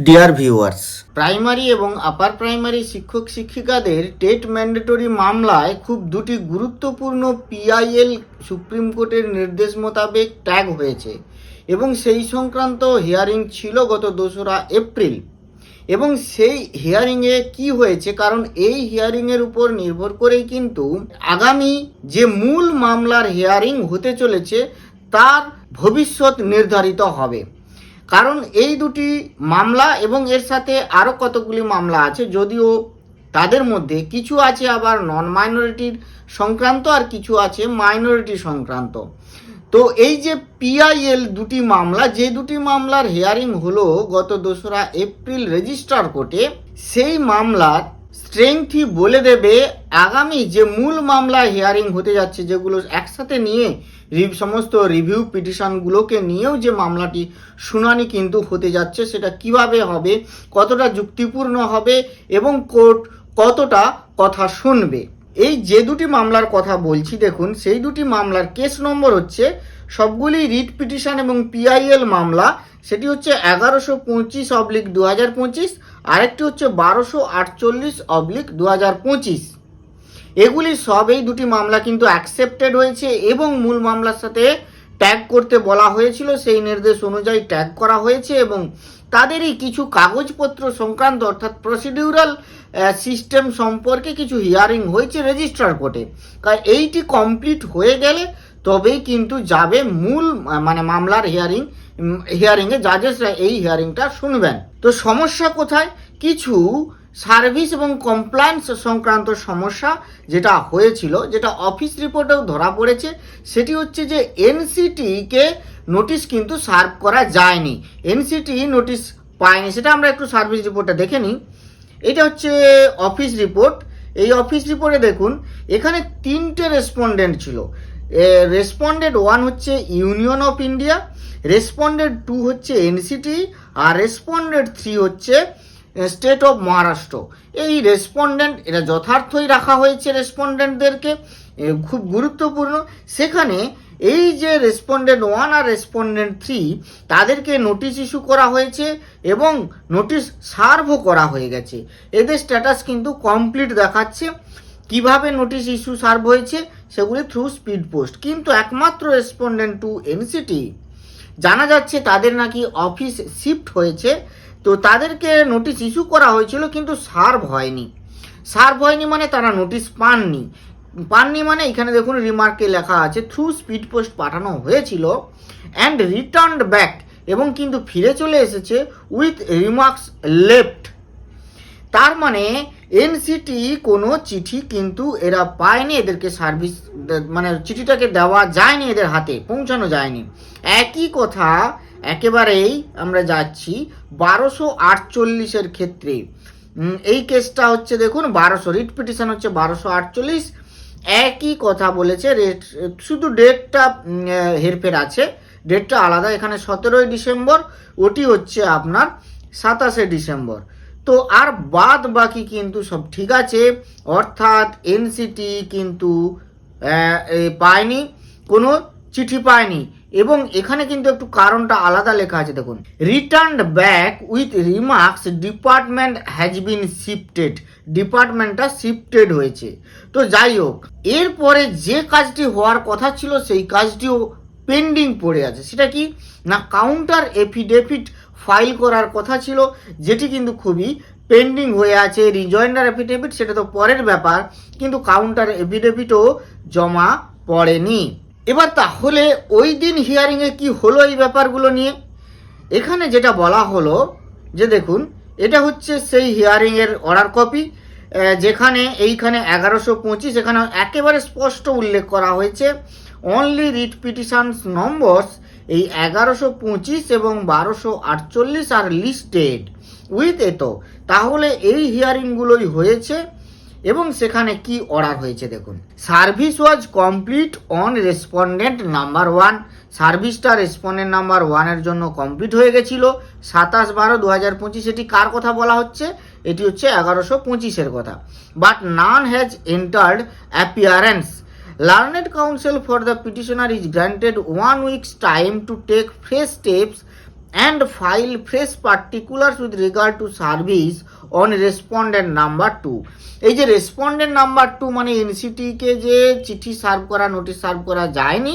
Dear viewers, primary এবং upper primary শিক্ষক শিক্ষিকাদের টেট ম্যান্ডেটরি মামলায় খুব দুটি গুরুত্বপূর্ণ পিআইএল সুপ্রিম কোর্টের নির্দেশ মোতাবেক ট্যাগ হয়েছে এবং সেই সংক্রান্ত হিয়ারিং ছিল গত 2রা এপ্রিল। এবং সেই হিয়ারিংয়ে কি হয়েছে, কারণ এই হিয়ারিংয়ের উপর নির্ভর করেই কিন্তু আগামী যে মূল মামলার হিয়ারিং হতে চলেছে তার ভবিষ্যৎ নির্ধারিত হবে। কারণ এই দুটি মামলা এবং এর সাথে আরও কতগুলি মামলা আছে, যদিও তাদের মধ্যে কিছু আছে আবার নন মাইনরিটির সংক্রান্ত আর কিছু আছে মাইনরিটি সংক্রান্ত। তো এই যে পিআইএল দুটি মামলা, যে দুটি মামলার হিয়ারিং হলো গত 2রা এপ্রিল রেজিস্ট্রার কোর্টে, সেই মামলার স্ট্রেংথই বলে দেবে আগামী যে মূল মামলা হিয়ারিং হতে যাচ্ছে, যেগুলো একসাথে নিয়ে সমস্ত রিভিউ পিটিশনগুলোকে নিয়েও যে মামলাটি শুনানি কিন্তু হতে যাচ্ছে, সেটা কিভাবে হবে, কতটা যুক্তিপূর্ণ হবে এবং কোর্ট কতটা কথা শুনবে। এই যে দুটি মামলার কথা বলছি দেখুন, সেই দুটি মামলার কেস নম্বর হচ্ছে, সবগুলি রিট পিটিশন এবং পিআইএল মামলা, সেটি হচ্ছে 1125/2025, আরেকটি হচ্ছে 1248/2025। এগুলি সব এই দুটি মামলা কিন্তু অ্যাকসেপ্টেড হয়েছে এবং মূল মামলার সাথে ট্যাগ করতে বলা হয়েছিল, সেই নির্দেশ অনুযায়ী ট্যাগ করা হয়েছে এবং তাদেরই কিছু কাগজপত্র সংক্রান্ত অর্থাৎ প্রসিডিউরাল সিস্টেম সম্পর্কে কিছু হিয়ারিং হয়েছে রেজিস্ট্রার কোর্টে। কারণ এইটি কমপ্লিট হয়ে গেলে তবেই কিন্তু যাবে মূল মামলার হিয়ারিংয়ে জাজেসরা এই হিয়ারিংটা শুনবেন। তো সমস্যা কোথায়? কিছু সার্ভিস এবং কমপ্লায়েন্স সংক্রান্ত সমস্যা যেটা হয়েছিল, যেটা অফিস রিপোর্টেও ধরা পড়েছে, সেটি হচ্ছে যে এনসিটিকে নোটিশ কিন্তু সার্ভ করা যায়নি, এনসিটি নোটিশ পায়নি। সেটা আমরা একটু সার্ভিস রিপোর্টটা দেখে নিই। এটা হচ্ছে অফিস রিপোর্ট। এই অফিস রিপোর্টে দেখুন, এখানে 3টে রেসপন্ডেন্ট ছিল। রেসপন্ডেন্ট 1 হচ্ছে ইউনিয়ন অফ ইন্ডিয়া, রেসপন্ডেন্ট 2 হচ্ছে এনসিটি, আর রেসপন্ডেন্ট 3 হচ্ছে স্টেট অফ মহারাষ্ট্র। এই রেসপন্ডেন্ট এটা যথার্থই রাখা হয়েছে রেসপন্ডেন্টদেরকে, খুব গুরুত্বপূর্ণ। সেখানে এই যে রেসপন্ডেন্ট 1 আর রেসপন্ডেন্ট 3 তাদেরকে নোটিশ ইস্যু করা হয়েছে এবং নোটিশ সার্ভও করা হয়ে গেছে। এদের স্ট্যাটাস কিন্তু কমপ্লিট দেখাচ্ছে। কিভাবে নোটিশ ইস্যু সার্ভ হয়েছে সেগুলি থ্রু স্পিড পোস্ট। কিন্তু একমাত্র রেসপন্ডেন্ট 2 এনসিটি জানা যাচ্ছে তাদের নাকি অফিস শিফট হয়েছে, তো তাদেরকে নোটিশ ইস্যু করা হয়েছিল কিন্তু সার্ভ হয়নি। সার্ভ হয়নি মানে তারা নোটিশ পাননি মানে এখানে দেখুন রিমার্কে লেখা আছে থ্রু স্পিড পোস্ট পাঠানো হয়েছিল অ্যান্ড রিটার্নড ব্যাক, এবং কিন্তু ফিরে চলে এসেছে উইথ রিমার্কস লেফট। তার মানে এনসিটি কোনো চিঠি কিন্তু এরা পায়নি, এদেরকে সার্ভিস চিঠিটাকে দেওয়া যায়নি, এদের হাতে পৌঁছানো যায়নি। একই কথা একেবারেই আমরা যাচ্ছি 1248 ক্ষেত্রে। এই কেসটা হচ্ছে দেখুন 1200, রিট পিটিশন হচ্ছে 1248। একই কথা বলেছে, শুধু ডেটটা হেরফের আছে, ডেটটা আলাদা। এখানে 17 ডিসেম্বর, ওটি হচ্ছে আপনার 27 ডিসেম্বর। তো আর বাদ বাকি কিন্তু সব ঠিক আছে, অর্থাৎ এনসিটি কিন্তু পায়নি, কোনো চিঠি পায়নি। এবং এখানে কিন্তু একটু কারণটা আলাদা লেখা আছে দেখুন, returned back with remarks department has been shifted, ডিপার্টমেন্টটা শিফটেড হয়েছে। তো যাই হোক, এরপরে যে কাজটি হওয়ার কথা ছিল সেই কাজটিও পেন্ডিং পড়ে আছে। সেটা কি না, কাউন্টার এফিডেভিট ফাইল করার কথা ছিল, যেটি কিন্তু খুবই পেন্ডিং হয়ে আছে। রিজয়েন্ডার এফিডেভিট সেটা তো পরের ব্যাপার, কিন্তু কাউন্টার এফিডেভিটও জমা পড়েনি। এবার তাহলে ওই দিন হিয়ারিংয়ে কি হলো এই ব্যাপারগুলো নিয়ে? এখানে যেটা বলা হলো যে দেখুন, এটা হচ্ছে সেই হিয়ারিংয়ের অর্ডার কপি, যেখানে এইখানে 1125 এখানে একেবারে স্পষ্ট উল্লেখ করা হয়েছে অনলি রিট পিটিশনস নম্বরস এই 1125 এবং 1248 আর লিস্টেড উইথ এতো। তাহলে এই হিয়ারিংগুলোই হয়েছে এবং সেখানে কি অর্ডার হয়েছে দেখুন, service was complete on respondent number 1। সার্ভিসটা রেসপন্ডেন্ট নাম্বার 1-এর জন্য কমপ্লিট হয়ে গেছিল 27/12/2025। এটি কার কথা বলা হচ্ছে? এটি হচ্ছে 1125-এর কথা। But none has entered appearance. Learned counsel for the petitioner is granted 1 week's time to take fresh steps and file fresh particulars with regard to service on respondent number 2। এই যে রেসপন্ডেন্ট নাম্বার 2 মানে এনসিটিকে যে চিঠি serve করা, notice serve করা যায়নি,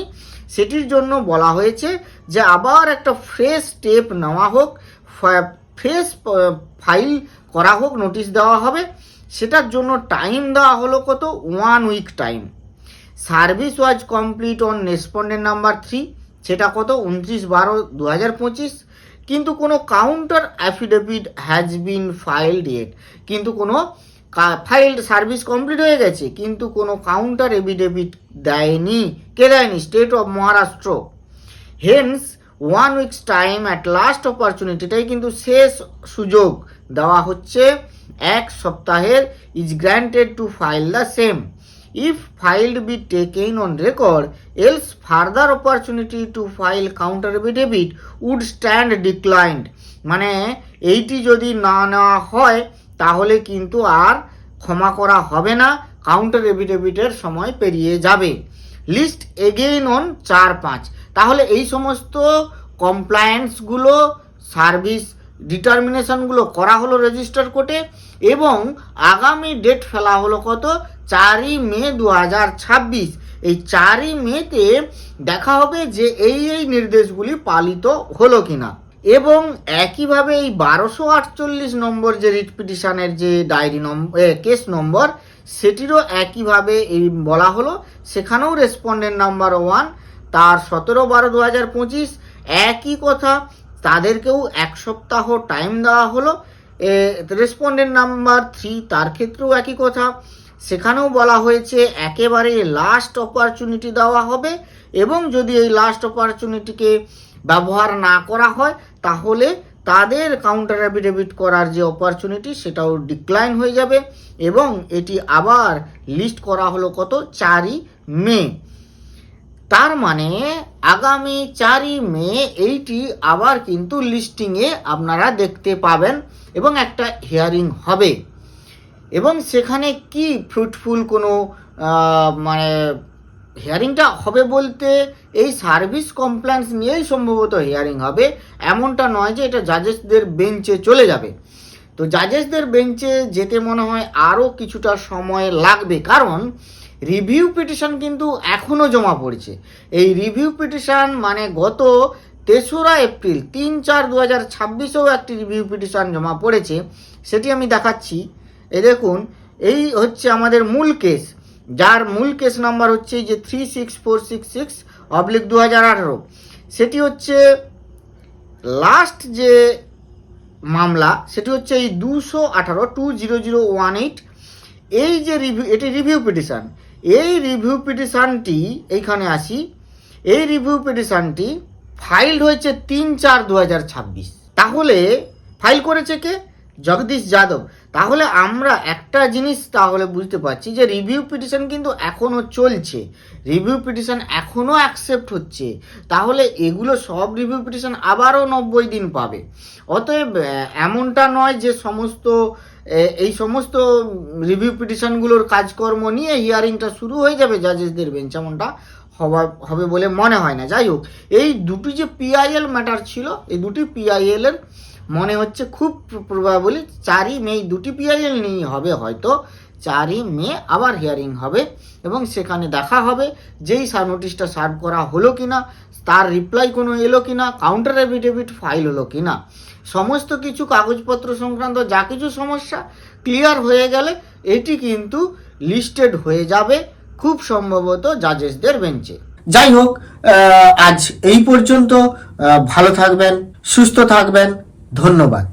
সেটির জন্য বলা হয়েছে যে আবার একটা ফ্রেশ স্টেপ নেওয়া হোক, ফ্রেশ ফাইল করা হোক, নোটিশ দেওয়া হবে। সেটার জন্য টাইম দেওয়া হলো কত, 1 week time. Service was complete on respondent number 3, সেটা কত, 29/12/2025। কিন্তু কোনো counter affidavit has been filed yet, কিন্তু কোনো ফাইল্ড সার্ভিস কমপ্লিট হয়ে গেছে কিন্তু কোনো কাউন্টার এফিডেভিট দেয়নি। কে দেয়নি? State of Maharashtra. Hence 1 weeks time at last opportunity, এটাই কিন্তু শেষ সুযোগ দেওয়া হচ্ছে, 1 সপ্তাহের is granted to file the same. If filed be taken on record, else further opportunity to file counter affidavit would stand declined। মানে এইটি যদি না নেওয়া হয় তাহলে কিন্তু আর ক্ষমা করা হবে না, কাউন্টার এফিডেভিটের সময় পেরিয়ে যাবে। List again on 4/5। তাহলে এই সমস্ত কমপ্লায়েন্সগুলো, সার্ভিস ডিটারমিনেশনগুলো করা হলো রেজিস্টার কোর্টে, এবং আগামী ডেট ফেলা হলো কত, 4ই মে 2026। এই 4ই মেতে দেখা হবে যে এই নির্দেশগুলি পালিত হলো কিনা। এবং একইভাবে এই 1248 নম্বর যে রিট পিটিশনের যে ডায়েরি নম্বর, কেস নম্বর, সেটিরও একইভাবে এই বলা হলো, সেখানেও রেসপন্ডেন্ট নাম্বার 1 তার 17/12/2025 একই কথা, তাদেরকেও 1 সপ্তাহ টাইম দেওয়া হলো। রেসপন্ডেন্ট নাম্বার 3 তার ক্ষেত্রেও একই কথা, সেখানেও বলা হয়েছে একেবারে লাস্ট অপরচুনিটি দেওয়া হবে, এবং যদি এই লাস্ট অপরচুনিটিকে ব্যবহার না করা হয় তাহলে তাদের কাউন্টার অ্যাফিডেভিট করার যে অপরচুনিটি সেটাও ডিক্লাইন হয়ে যাবে। এবং এটি আবার লিস্ট করা হলো কত, 4ই মে। তার মানে আগামী 4ই মে এইটি আবার কিন্তু লিস্টিংয়ে আপনারা দেখতে পাবেন এবং একটা হিয়ারিং হবে। এবং সেখানে কি ফ্রুটফুল কোনো মানে হিয়ারিংটা হবে বলতে এই সার্ভিস কমপ্লেন্স নিয়েই সম্ভবত হিয়ারিং হবে, এমনটা নয় যে এটা জাজেসদের বেঞ্চে চলে যাবে। তো জাজেসদের বেঞ্চে যেতে মনে হয় আরও কিছুটা সময় লাগবে, কারণ রিভিউ পিটিশন কিন্তু এখনও জমা পড়েছে। এই রিভিউ পিটিশন মানে গত 3রা এপ্রিল 3/4/2026-এও একটি রিভিউ পিটিশন জমা পড়েছে, সেটি আমি দেখাচ্ছি। এই দেখুন, এই হচ্ছে আমাদের মূল কেস, যার মূল কেস নাম্বার হচ্ছে যে 36466/2018। সেটি হচ্ছে লাস্ট যে মামলা, সেটি হচ্ছে এই 218 এই যে রিভিউ, এটি রিভিউ পিটিশন। এই রিভিউ পিটিশনটি, এইখানে আসি, এই রিভিউ পিটিশনটি ফাইল্ড হয়েছে 3/4/2026। তাহলে ফাইল করেছে কে? জগদীশ যাদব। তাহলে আমরা একটা জিনিস তাহলে বুঝতে পারছি যে রিভিউ পিটিশন কিন্তু এখনও চলছে, রিভিউ পিটিশন এখনও অ্যাকসেপ্ট হচ্ছে। তাহলে এগুলো সব রিভিউ পিটিশন আবারও 90 দিন পাবে। অতএব এমনটা নয় যে এই সমস্ত রিভিউ পিটিশনগুলোর কাজকর্ম নিয়ে হিয়ারিংটা শুরু হয়ে যাবে জাজেসদের বেঞ্চ, এমনটা হবে বলে মনে হয় না। যাই হোক, এই দুটি যে পিআইএল ম্যাটার ছিল, এই দুটি পিআইএলের মনে হচ্ছে খুব প্রবাবলি 4ই মে দুটি পিআইএল নিয়ে হবে, হয়তো 4ই মে আবার হিয়ারিং হবে এবং সেখানে দেখা হবে যেই নোটিশটা সার্ভ করা হলো কিনা, তার রিপ্লাই কোনো এলো কিনা, কাউন্টার এফিডেভিট ফাইল হলো কিনা, সমস্ত কিছু কাগজপত্র সংক্রান্ত যা কিছু সমস্যা ক্লিয়ার হয়ে গেলে এটি কিন্তু লিস্টেড হয়ে যাবে খুব সম্ভবত জাজেসদের বেঞ্চে। যাই হোক, আজ এই পর্যন্ত। ভালো থাকবেন, সুস্থ থাকবেন, ধন্যবাদ।